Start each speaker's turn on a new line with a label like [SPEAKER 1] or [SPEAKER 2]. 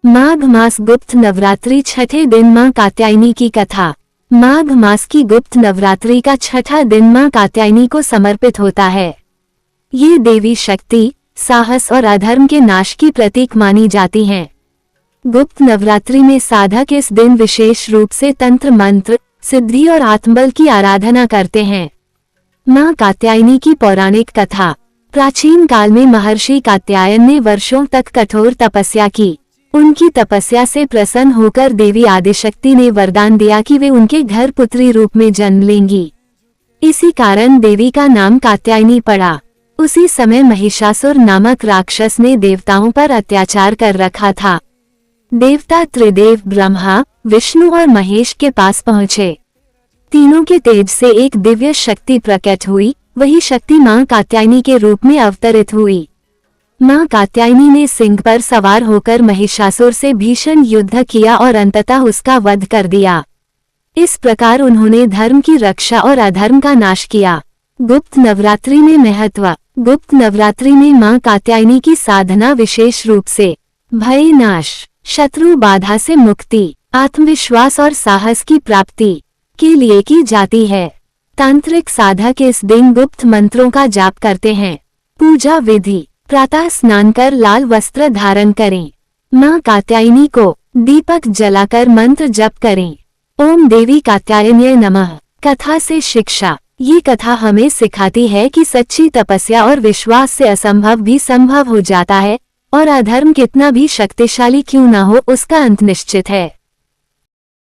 [SPEAKER 1] माघ मास गुप्त नवरात्रि छठे दिन मां कात्यायनी की कथा। माघ मास की गुप्त नवरात्रि का छठा दिन मां कात्यायनी को समर्पित होता है। ये देवी शक्ति, साहस और अधर्म के नाश की प्रतीक मानी जाती हैं। गुप्त नवरात्रि में साधक इस दिन विशेष रूप से तंत्र मंत्र, सिद्धि और आत्मबल की आराधना करते हैं। मां कात्यायनी की पौराणिक कथा। प्राचीन काल में महर्षि कात्यायन ने वर्षों तक कठोर तपस्या की। उनकी तपस्या से प्रसन्न होकर देवी आदिशक्ति ने वरदान दिया कि वे उनके घर पुत्री रूप में जन्म लेंगी। इसी कारण देवी का नाम कात्यायनी पड़ा। उसी समय महिषासुर नामक राक्षस ने देवताओं पर अत्याचार कर रखा था। देवता त्रिदेव ब्रह्मा, विष्णु और महेश के पास पहुँचे। तीनों के तेज से एक दिव्य शक्ति प्रकट हुई। वही शक्ति मां कात्यायनी के रूप में अवतरित हुई। मां कात्यायनी ने सिंह पर सवार होकर महिषासुर से भीषण युद्ध किया और अंततः उसका वध कर दिया। इस प्रकार उन्होंने धर्म की रक्षा और अधर्म का नाश किया। गुप्त नवरात्रि में महत्व। गुप्त नवरात्रि में मां कात्यायनी की साधना विशेष रूप से भय नाश, शत्रु बाधा से मुक्ति, आत्मविश्वास और साहस की प्राप्ति के लिए की जाती है। तांत्रिक साधक इस दिन गुप्त मंत्रों का जाप करते हैं। पूजा विधि। प्रातः स्नान कर लाल वस्त्र धारण करें। मां कात्यायनी को दीपक जलाकर मंत्र जप करें। ओम देवी कात्यायन्यै नमः। कथा से शिक्षा। ये कथा हमें सिखाती है कि सच्ची तपस्या और विश्वास से असंभव भी संभव हो जाता है और अधर्म कितना भी शक्तिशाली क्यों न हो, उसका अंत निश्चित है।